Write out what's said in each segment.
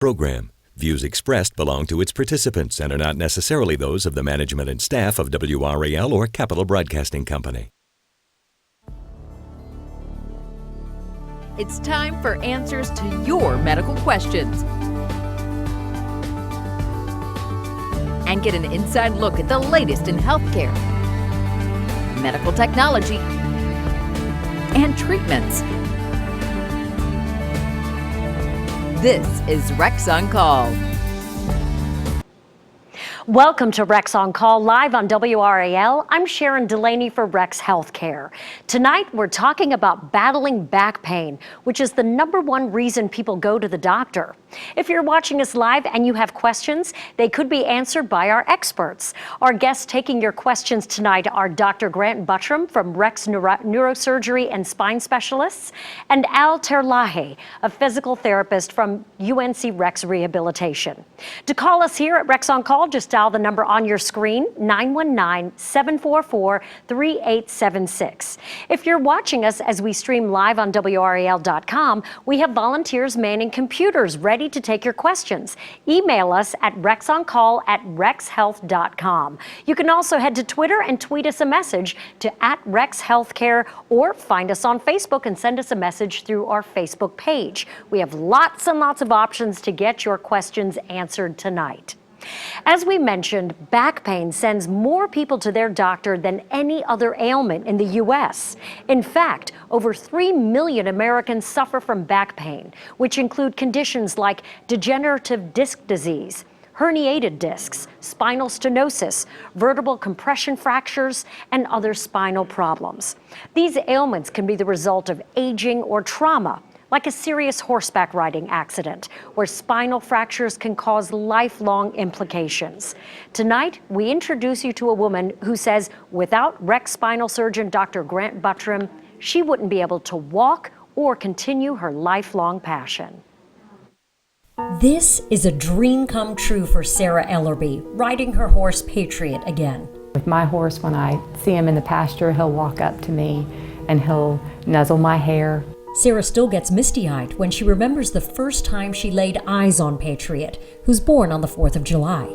Program. Views expressed belong to its participants and are not necessarily those of the management and staff of WRAL or Capital Broadcasting Company. It's time for answers to your medical questions. And get an inside look at the latest in healthcare, medical technology, and treatments. This is Rex on Call. Welcome to Rex on Call, live on WRAL. I'm Sharon Delaney for Rex Healthcare. Tonight, we're talking about battling back pain, which is the #1 reason people go to the doctor. If you're watching us live and you have questions, they could be answered by our experts. Our guests taking your questions tonight are Dr. Grant Buttram from Rex Neurosurgery and Spine Specialists, and Al Terlahi, a physical therapist from UNC Rex Rehabilitation. To call us here at Rex on Call, just dial the number on your screen, 919-744-3876. If you're watching us as we stream live on WRAL.com, we have volunteers manning computers ready to take your questions. Email us at rexoncall@rexhealth.com. You can also head to Twitter and tweet us a message to @RexHealthcare, or find us on Facebook and send us a message through our Facebook page. We have lots and lots of options to get your questions answered tonight. As we mentioned, back pain sends more people to their doctor than any other ailment in the U.S. In fact, over 3 million Americans suffer from back pain, which include conditions like degenerative disc disease, herniated discs, spinal stenosis, vertebral compression fractures, and other spinal problems. These ailments can be the result of aging or trauma, like a serious horseback riding accident, where spinal fractures can cause lifelong implications. Tonight, we introduce you to a woman who says without Rex spinal surgeon Dr. Grant Buttram, she wouldn't be able to walk or continue her lifelong passion. This is a dream come true for Sarah Ellerbe, riding her horse Patriot again. With my horse, when I see him in the pasture, he'll walk up to me and he'll nuzzle my hair. Sarah still gets misty-eyed when she remembers the first time she laid eyes on Patriot, who's born on the 4th of July.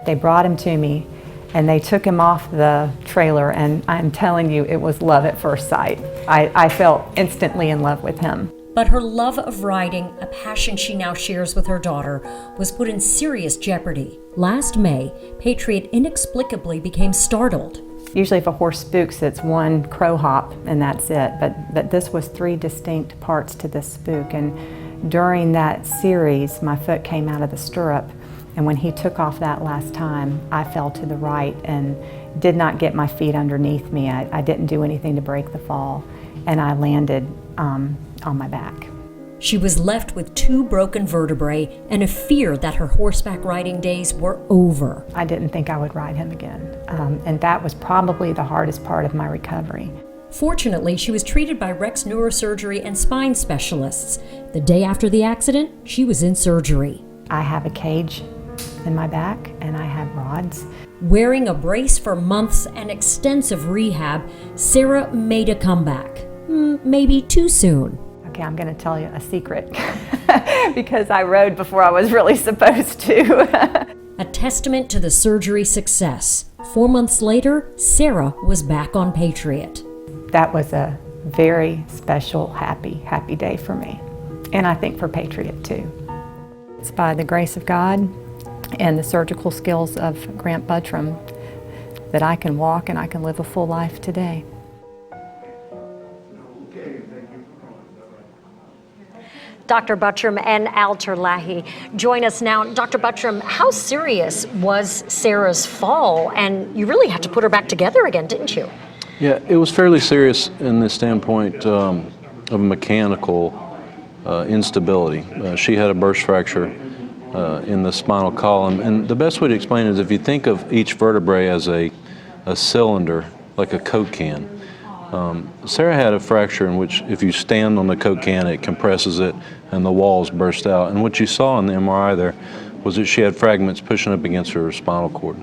They brought him to me and they took him off the trailer, and I'm telling you, it was love at first sight. I felt instantly in love with him. But her love of riding, a passion she now shares with her daughter, was put in serious jeopardy. Last May, Patriot inexplicably became startled. Usually if a horse spooks, it's one crow hop and that's it, but this was 3 distinct parts to this spook, and during that series my foot came out of the stirrup, and when he took off that last time I fell to the right and did not get my feet underneath me. I didn't do anything to break the fall, and I landed on my back. She was left with 2 broken vertebrae and a fear that her horseback riding days were over. I didn't think I would ride him again, and that was probably the hardest part of my recovery. Fortunately, she was treated by Rex Neurosurgery and Spine Specialists. The day after the accident, she was in surgery. I have a cage in my back and I have rods. Wearing a brace for months and extensive rehab, Sarah made a comeback. Maybe too soon. Okay, I'm going to tell you a secret because I rode before I was really supposed to. A testament to the surgery success. 4 months later, Sarah was back on Patriot. That was a very special, happy day for me, and I think for Patriot too. It's by the grace of God and the surgical skills of Grant Buttram that I can walk and I can live a full life today. Dr. Buttram and Al Terlahi join us now. Dr. Buttram, how serious was Sarah's fall? And you really had to put her back together again, didn't you? Yeah, it was fairly serious in the standpoint of mechanical instability. She had a burst fracture in the spinal column. And the best way to explain it is if you think of each vertebrae as a cylinder, like a Coke can. Sarah had a fracture in which if you stand on the Coke can, it compresses it and the walls burst out. And what you saw in the MRI there was that she had fragments pushing up against her spinal cord.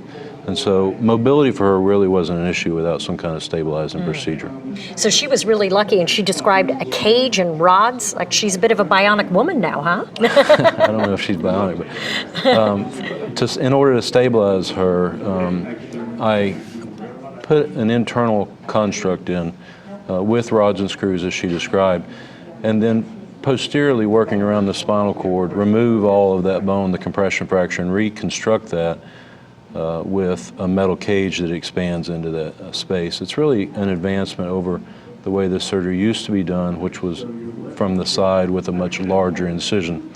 And so mobility for her really wasn't an issue without some kind of stabilizing procedure. So she was really lucky, and she described a cage and rods. Like, she's a bit of a bionic woman now, huh? I don't know if she's bionic, but in order to stabilize her, I put an internal construct in with rods and screws, as she described, and then posteriorly working around the spinal cord, remove all of that bone, the compression fracture, and reconstruct that with a metal cage that expands into that space. It's really an advancement over the way this surgery used to be done, which was from the side with a much larger incision.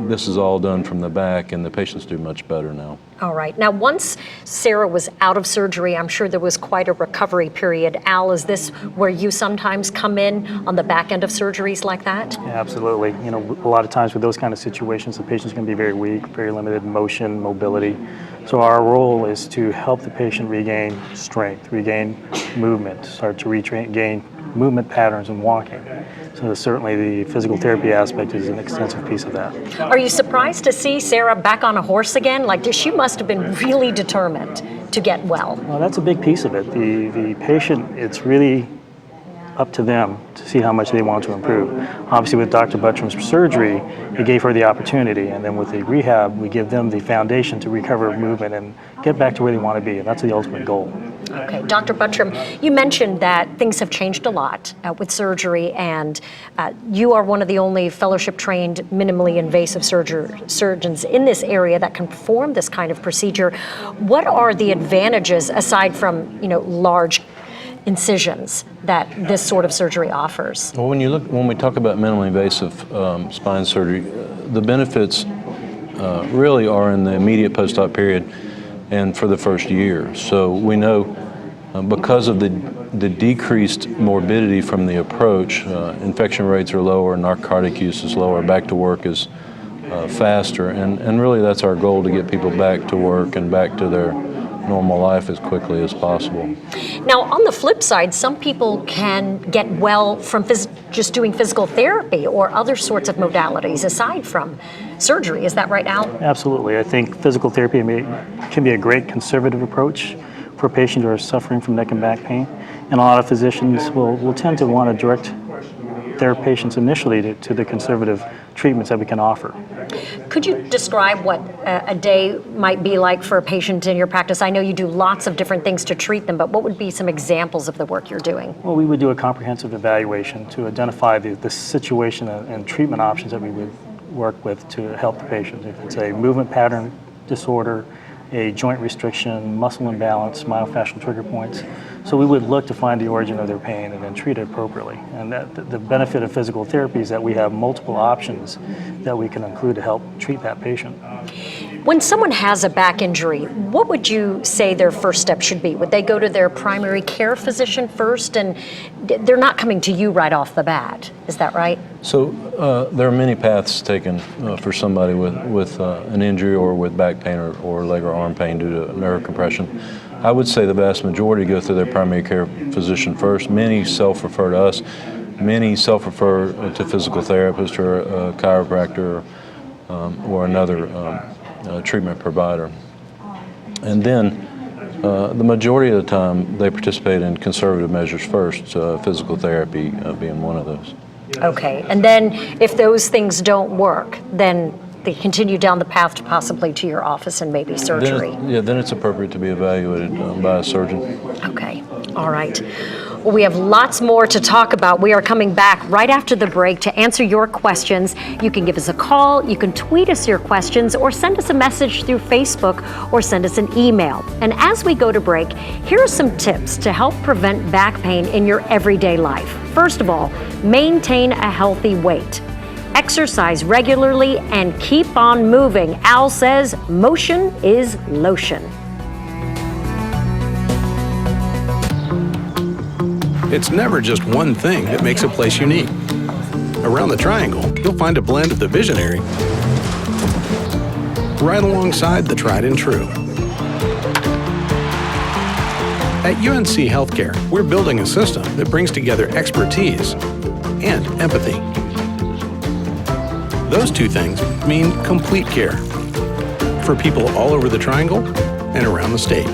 This is all done from the back, and the patients do much better now. All right. Now, once Sarah was out of surgery, I'm sure there was quite a recovery period. Al, is this where you sometimes come in on the back end of surgeries like that? Yeah, absolutely. You know, a lot of times with those kind of situations, the patient's going to be very weak, very limited motion, mobility. So our role is to help the patient regain strength, regain movement, start to regain movement patterns and walking. So certainly the physical therapy aspect is an extensive piece of that. Are you surprised to see Sarah back on a horse again? Like, she must have been really determined to get well. Well, that's a big piece of it. The patient, it's really up to them to see how much they want to improve. Obviously with Dr. Buttram's surgery, it gave her the opportunity, and then with the rehab, we give them the foundation to recover movement and get back to where they want to be, and that's the ultimate goal. Okay, Dr. Buttram, you mentioned that things have changed a lot with surgery, and you are one of the only fellowship-trained, minimally invasive surgeons in this area that can perform this kind of procedure. What are the advantages, aside from, large incisions, that this sort of surgery offers? Well, when we talk about minimally invasive spine surgery, the benefits really are in the immediate post-op period and for the first year. So we know because of the decreased morbidity from the approach, infection rates are lower, narcotic use is lower, back to work is faster, and really that's our goal, to get people back to work and back to their normal life as quickly as possible. Now, on the flip side, some people can get well from just doing physical therapy or other sorts of modalities aside from surgery. Is that right, Al? Absolutely. I think physical therapy can be a great conservative approach for patients who are suffering from neck and back pain. And a lot of physicians will tend to want to direct their patients initially to the conservative treatments that we can offer. Could you describe what a day might be like for a patient in your practice? I know you do lots of different things to treat them, but what would be some examples of the work you're doing? Well, we would do a comprehensive evaluation to identify the situation and treatment options that we would work with to help the patient. If it's a movement pattern disorder, a joint restriction, muscle imbalance, myofascial trigger points. So we would look to find the origin of their pain and then treat it appropriately. And the benefit of physical therapy is that we have multiple options that we can include to help treat that patient. When someone has a back injury, what would you say their first step should be? Would they go to their primary care physician first, and they're not coming to you right off the bat? Is that right? So there are many paths taken for somebody with an injury or with back pain or leg or arm pain due to nerve compression. I would say the vast majority go through their primary care physician first. Many self-refer to us. Many self-refer to physical therapist or a chiropractor or another treatment provider. And then the majority of the time they participate in conservative measures first, physical therapy being one of those. Okay, and then if those things don't work, then they continue down the path to possibly to your office and maybe surgery. Then it's appropriate to be evaluated by a surgeon. Okay, all right. Well, we have lots more to talk about. We are coming back right after the break to answer your questions. You can give us a call, you can tweet us your questions, or send us a message through Facebook, or send us an email. And as we go to break, here are some tips to help prevent back pain in your everyday life. First of all, maintain a healthy weight. Exercise regularly and keep on moving. Al says motion is lotion. It's never just one thing that makes a place unique. Around the triangle, you'll find a blend of the visionary right alongside the tried and true. At UNC Healthcare, we're building a system that brings together expertise and empathy. Those two things mean complete care. For people all over the triangle and around the state.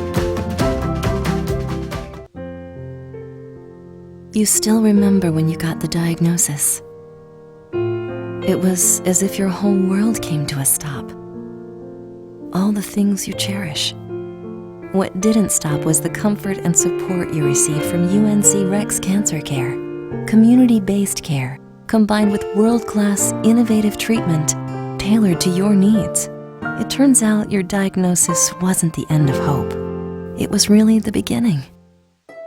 You still remember when you got the diagnosis. It was as if your whole world came to a stop. All the things you cherish. What didn't stop was the comfort and support you received from UNC Rex Cancer Care. Community-based care, combined with world-class, innovative treatment tailored to your needs. It turns out your diagnosis wasn't the end of hope. It was really the beginning.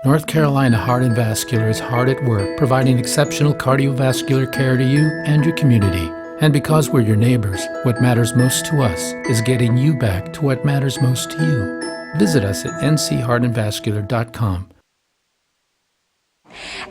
North Carolina Heart and Vascular is hard at work providing exceptional cardiovascular care to you and your community. And because we're your neighbors, what matters most to us is getting you back to what matters most to you. Visit us at ncheartandvascular.com.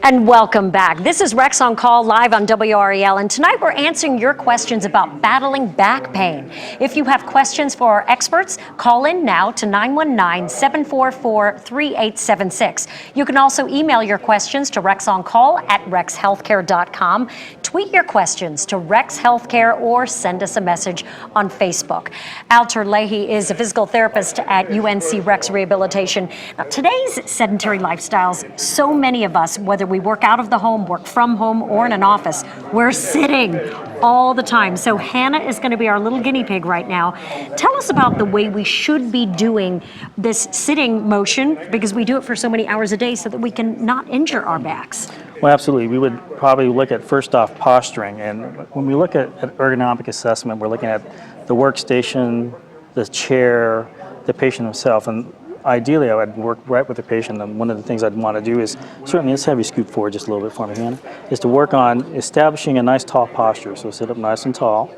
And welcome back. This is Rex on Call live on WREL, and tonight we're answering your questions about battling back pain. If you have questions for our experts, call in now to 919-744-3876. You can also email your questions to rexoncall@rexhealthcare.com. Tweet your questions to Rex Healthcare or send us a message on Facebook. Alter Leahy is a physical therapist at UNC Rex Rehabilitation. Now, today's sedentary lifestyles, so many of us, whether we work out of the home, work from home, or in an office, we're sitting all the time. So Hannah is going to be our little guinea pig right now. Tell us about the way we should be doing this sitting motion, because we do it for so many hours a day so that we can not injure our backs. Well, absolutely. We would probably look at, first off, posturing. And when we look at ergonomic assessment, we're looking at the workstation, the chair, the patient himself. And ideally, I would work right with the patient. And one of the things I'd want to do is, certainly, let's have you scoot forward just a little bit for me, Hannah, is to work on establishing a nice tall posture. So sit up nice and tall.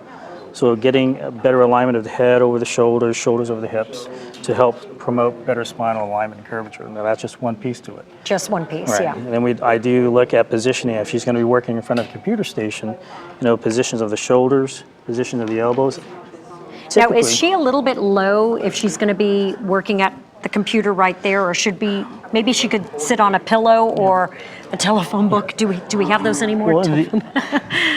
So getting a better alignment of the head over the shoulders, shoulders over the hips, to help promote better spinal alignment and curvature. Now that's just one piece to it. Just one piece, Right. yeah. And then I do look at positioning. If she's going to be working in front of a computer station, positions of the shoulders, position of the elbows. Now, is she a little bit low if she's going to be working at the computer right there, or maybe she could sit on a pillow or a telephone book? Do we have those anymore? Well, in the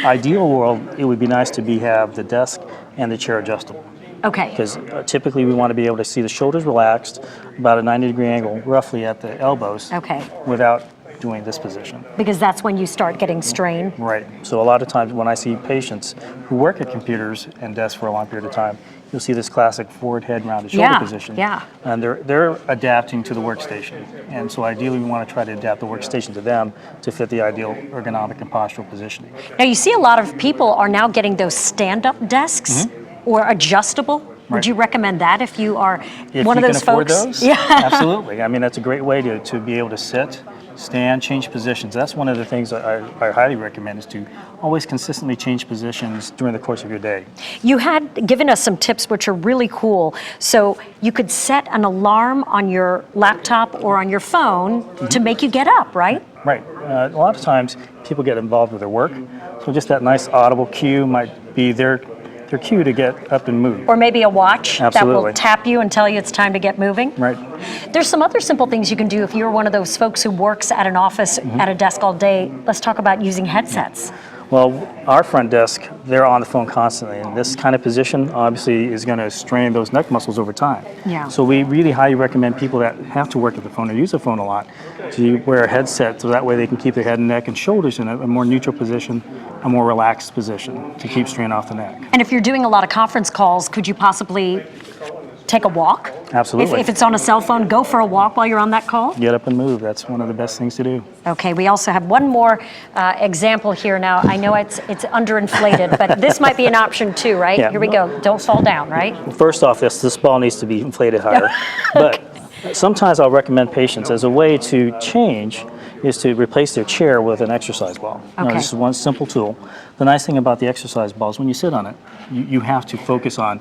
ideal world, it would be nice to have the desk and the chair adjustable. Okay. Because typically we want to be able to see the shoulders relaxed, about a 90-degree angle, roughly at the elbows. Okay. Without doing this position. Because that's when you start getting strain. Right. So a lot of times when I see patients who work at computers and desks for a long period of time, you'll see this classic forward head rounded shoulder position. Yeah. And they're adapting to the workstation. And so ideally we want to try to adapt the workstation to them to fit the ideal ergonomic and postural positioning. Now you see a lot of people are now getting those stand-up desks or adjustable. Right. Would you recommend that if you are If one you of those can afford folks? those, Yeah. absolutely. I mean, that's a great way to be able to sit, stand, change positions. That's one of the things I highly recommend, is to always consistently change positions during the course of your day. You had given us some tips which are really cool. So you could set an alarm on your laptop or on your phone to make you get up, right? Right. A lot of times people get involved with their work, so just that nice audible cue might be their cue to get up and move. Or maybe a watch that will Absolutely. tap you and tell you it's time to get moving. Right. There's some other simple things you can do if you're one of those folks who works at an office at a desk all day. Let's talk about using headsets. Well, our front desk, they're on the phone constantly, and this kind of position obviously is going to strain those neck muscles over time. Yeah. So we really highly recommend people that have to work at the phone or use the phone a lot to wear a headset, so that way they can keep their head and neck and shoulders in a more neutral position, a more relaxed position to keep strain off the neck. And if you're doing a lot of conference calls, could you possibly take a walk? Absolutely. If it's on a cell phone, go for a walk while you're on that call? Get up and move. That's one of the best things to do. Okay, we also have one more example here now. I know it's underinflated, but this might be an option too, right? Yeah. Here we go. Don't fall down, right? First off, this ball needs to be inflated higher. But sometimes I'll recommend patients, as a way to change, is to replace their chair with an exercise ball. Now, Okay. this is one simple tool. The nice thing about the exercise ball is when you sit on it, you have to focus on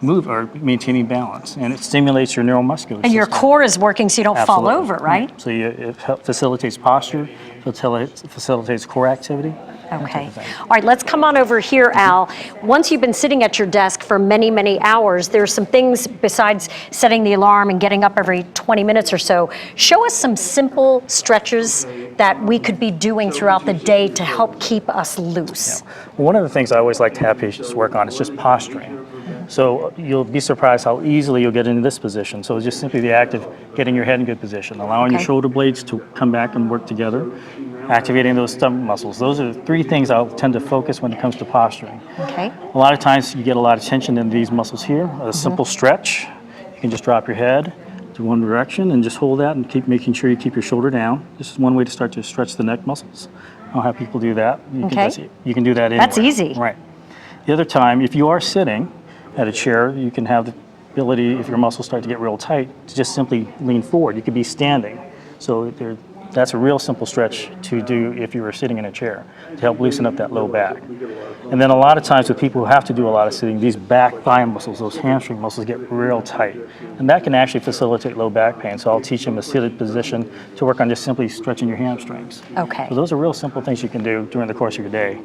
maintaining balance, and it stimulates your neuromuscular And your system. core is working so you don't fall Absolutely. over, right? So it facilitates posture, facilitates core activity. that type Okay. of thing. All right, let's come on over here, Al. Once you've been sitting at your desk for many, many hours, there's some things besides setting the alarm and getting up every 20 minutes or so. Show us some simple stretches that we could be doing throughout the day to help keep us loose. One of the things I always like to have patients work on is just posturing. So you'll be surprised how easily you'll get into this position. So it's just simply the act of getting your head in good position, allowing your shoulder blades to come back and work together, activating those stomach muscles. Those are the three things I'll tend to focus when it comes to posturing. Okay. A lot of times you get a lot of tension in these muscles here. A simple stretch, you can just drop your head to one direction and just hold that and keep making sure you keep your shoulder down. This is one way to start to stretch the neck muscles. I'll have people do that. You can do that anywhere. That's easy. Right. The other time, if you are sitting at a chair, you can have the ability, if your muscles start to get real tight, to just simply lean forward. You could be standing. So that's a real simple stretch to do if you were sitting in a chair to help loosen up that low back. And then a lot of times with people who have to do a lot of sitting, these back thigh muscles, those hamstring muscles get real tight. And that can actually facilitate low back pain. So I'll teach them a seated position to work on just simply stretching your hamstrings. Okay. So those are real simple things you can do during the course of your day.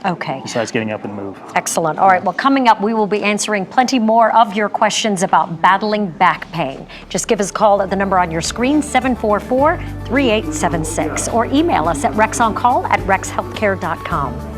Okay. Besides getting up and move. Excellent. All right. Well, coming up, we will be answering plenty more of your questions about battling back pain. Just give us a call at the number on your screen, 744-3876, or email us at rexoncall@rexhealthcare.com.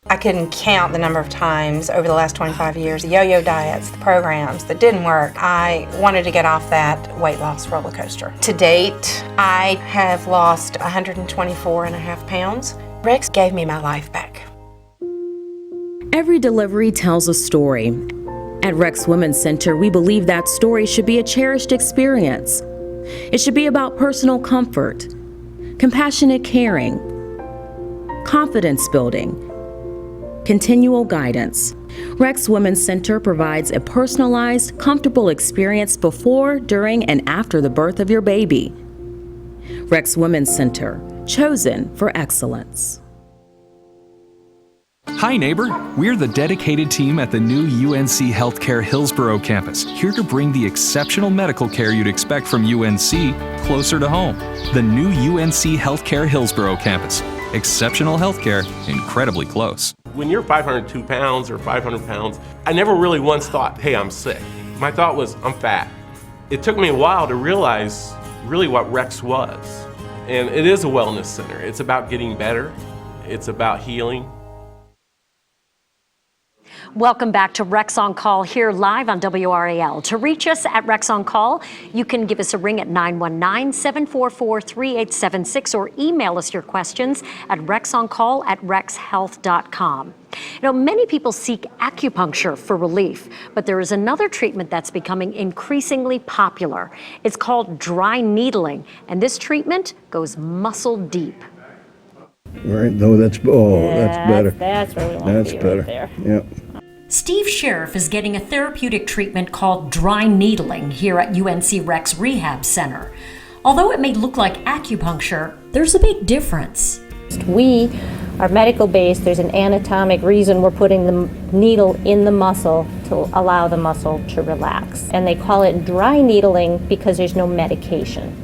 I couldn't count the number of times over the last 25 years, the yo-yo diets, the programs that didn't work. I wanted to get off that weight loss roller coaster. To date, I have lost 124.5 pounds. Rex gave me my life back. Every delivery tells a story. At Rex Women's Center, we believe that story should be a cherished experience. It should be about personal comfort, compassionate caring, confidence building, continual guidance. Rex Women's Center provides a personalized, comfortable experience before, during, and after the birth of your baby. Rex Women's Center, chosen for excellence. Hi neighbor, we're the dedicated team at the new UNC Healthcare Hillsborough campus, here to bring the exceptional medical care you'd expect from UNC closer to home. The new UNC Healthcare Hillsborough campus. Exceptional healthcare, incredibly close. When you're 502 pounds or 500 pounds, I never really once thought, hey, I'm sick. My thought was, I'm fat. It took me a while to realize really what Rex was. And it is a wellness center. It's about getting better. It's about healing. Welcome back to Rex on Call here live on WRAL. To reach us at Rex on Call, you can give us a ring at 919-744-3876 or email us your questions at rexoncall@rexhealth.com. You know, many people seek acupuncture for relief, but there is another treatment that's becoming increasingly popular. It's called dry needling, and this treatment goes muscle deep. Right, no, that's better. That's where we want that's to be better. right there. Yep. Steve Sheriff is getting a therapeutic treatment called dry needling here at UNC Rex Rehab Center. Although it may look like acupuncture, there's a big difference. We are medical based. There's an anatomic reason we're putting the needle in the muscle to allow the muscle to relax. And they call it dry needling because there's no medication.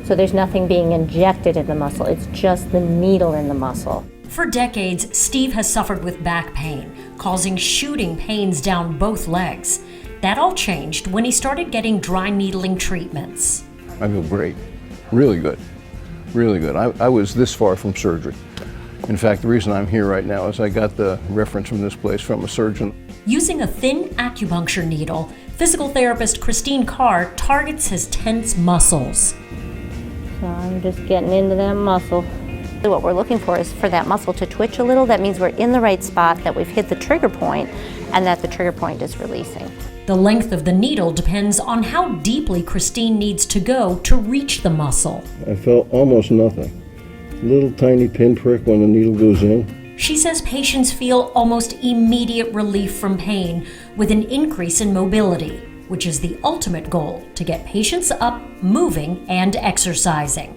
So there's nothing being injected in the muscle. It's just the needle in the muscle. For decades, Steve has suffered with back pain, causing shooting pains down both legs. That all changed when he started getting dry needling treatments. I feel great. Really good. Really good. I was this far from surgery. In fact, the reason I'm here right now is I got the reference from this place from a surgeon. Using a thin acupuncture needle, physical therapist Christine Carr targets his tense muscles. So I'm just getting into that muscle. What we're looking for is for that muscle to twitch a little. That means we're in the right spot, that we've hit the trigger point, and that the trigger point is releasing. The length of the needle depends on how deeply Christine needs to go to reach the muscle. I felt almost nothing. Little tiny pinprick when the needle goes in. She says patients feel almost immediate relief from pain with an increase in mobility, which is the ultimate goal, to get patients up, moving, and exercising.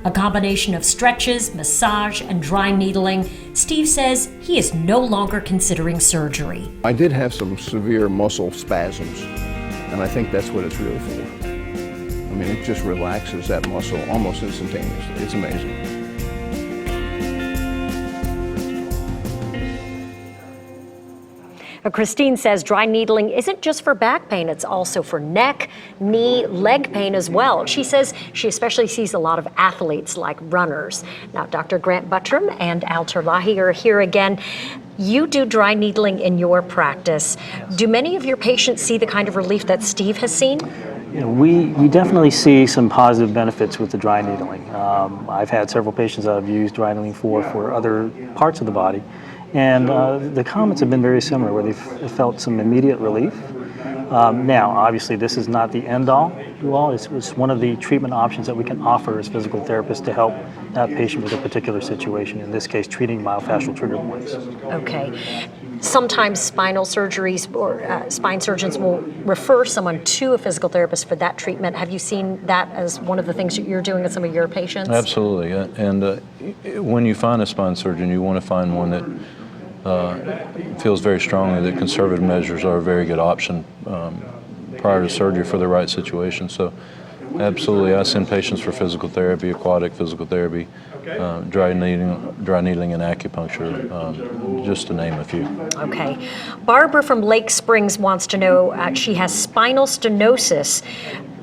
A combination of stretches, massage, and dry needling, Steve says he is no longer considering surgery. I did have some severe muscle spasms, and I think that's what it's really for. I mean, it just relaxes that muscle almost instantaneously. It's amazing. Christine says dry needling isn't just for back pain, it's also for neck, knee, leg pain as well. She says she especially sees a lot of athletes like runners. Now, Dr. Grant Buttram and Al Terlahi are here again. You do dry needling in your practice. Do many of your patients see the kind of relief that Steve has seen? We definitely see some positive benefits with the dry needling. I've had several patients that I've used dry needling for other parts of the body, and the comments have been very similar, where they've felt some immediate relief. Now, obviously, this is not the end-all, do-all. It's one of the treatment options that we can offer as physical therapists to help that patient with a particular situation, in this case, treating myofascial trigger points. Okay. Sometimes spinal surgeries or spine surgeons will refer someone to a physical therapist for that treatment. Have you seen that as one of the things that you're doing with some of your patients? Absolutely. And when you find a spine surgeon, you want to find one that feels very strongly that conservative measures are a very good option prior to surgery for the right situation. So absolutely, I send patients for physical therapy, aquatic physical therapy, dry needling and acupuncture, just to name a few. Okay. Barbara from Lake Springs wants to know, she has spinal stenosis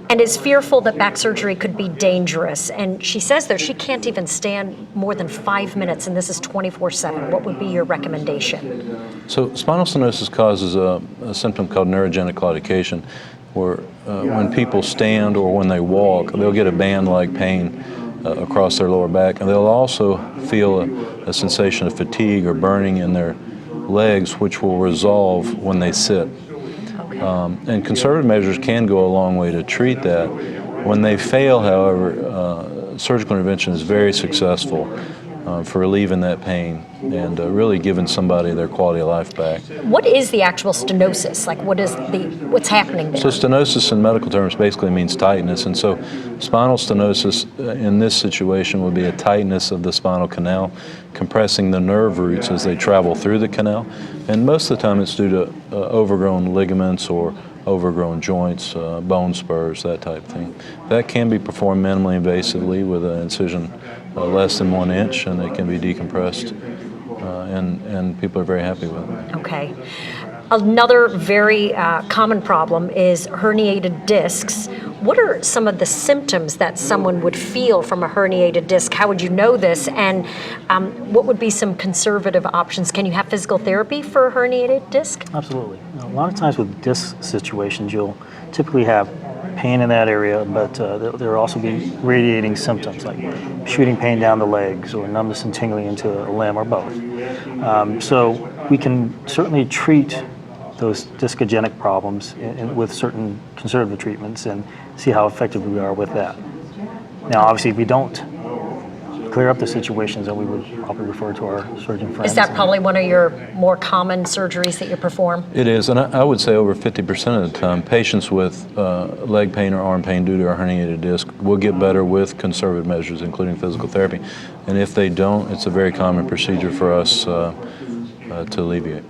and is fearful that back surgery could be dangerous. And she says that she can't even stand more than 5 minutes, and this is 24/7. What would be your recommendation? So spinal stenosis causes a symptom called neurogenic claudication, where when people stand or when they walk, they'll get a band-like pain across their lower back, and they'll also feel a sensation of fatigue or burning in their legs, which will resolve when they sit. And conservative measures can go a long way to treat that. When they fail, however, surgical intervention is very successful for relieving that pain and really giving somebody their quality of life back. What is the actual stenosis? Like, what's happening there? So stenosis in medical terms basically means tightness, and so spinal stenosis in this situation would be a tightness of the spinal canal, compressing the nerve roots as they travel through the canal, and most of the time it's due to overgrown ligaments or overgrown joints, bone spurs, that type of thing. That can be performed minimally invasively with an incision less than 1 inch, and it can be decompressed, and people are very happy with it. Okay. Another very common problem is herniated discs. What are some of the symptoms that someone would feel from a herniated disc? How would you know this? And what would be some conservative options? Can you have physical therapy for a herniated disc? Absolutely. A lot of times with disc situations, you'll typically have pain in that area, but there will also be radiating symptoms like shooting pain down the legs or numbness and tingling into a limb or both. So we can certainly treat those discogenic problems with certain conservative treatments and see how effective we are with that. Now, obviously, if we don't clear up the situations, then we would probably refer to our surgeon friends. Is that probably one of your more common surgeries that you perform? It is, and I would say over 50% of the time, patients with leg pain or arm pain due to a herniated disc will get better with conservative measures, including physical therapy. And if they don't, it's a very common procedure for us to alleviate.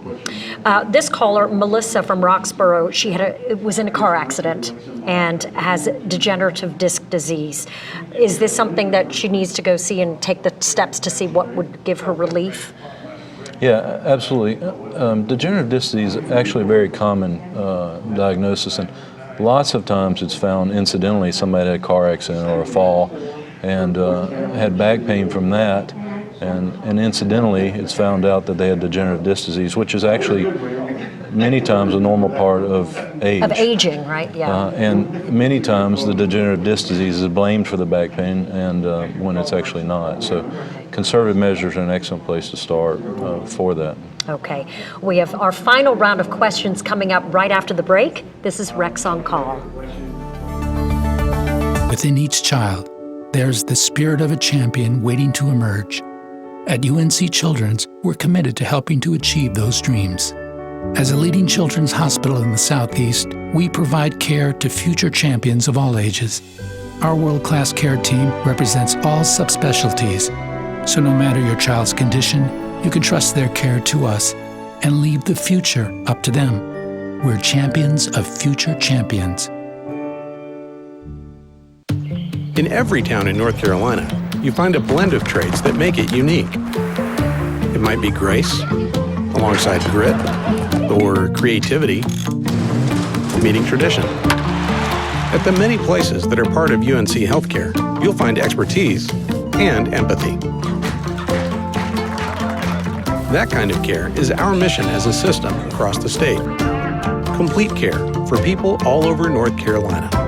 This caller, Melissa from Roxborough, she was in a car accident and has degenerative disc disease. Is this something that she needs to go see and take the steps to see what would give her relief? Yeah, absolutely. Degenerative disc disease is actually a very common diagnosis, and lots of times it's found incidentally. Somebody had a car accident or a fall and had back pain from that. And incidentally, it's found out that they had degenerative disc disease, which is actually many times a normal part of age. Of aging, right? Yeah. And many times the degenerative disc disease is blamed for the back pain, and when it's actually not. So conservative measures are an excellent place to start for that. Okay. We have our final round of questions coming up right after the break. This is Rex on Call. Within each child, there's the spirit of a champion waiting to emerge. At UNC Children's, we're committed to helping to achieve those dreams. As a leading children's hospital in the Southeast, we provide care to future champions of all ages. Our world-class care team represents all subspecialties, so no matter your child's condition, you can trust their care to us and leave the future up to them. We're champions of future champions. In every town in North Carolina, you find a blend of traits that make it unique. It might be grace, a alongside grit or creativity, meeting tradition. At the many places that are part of UNC Healthcare, you'll find expertise and empathy. That kind of care is our mission as a system across the state. Complete care for people all over North Carolina.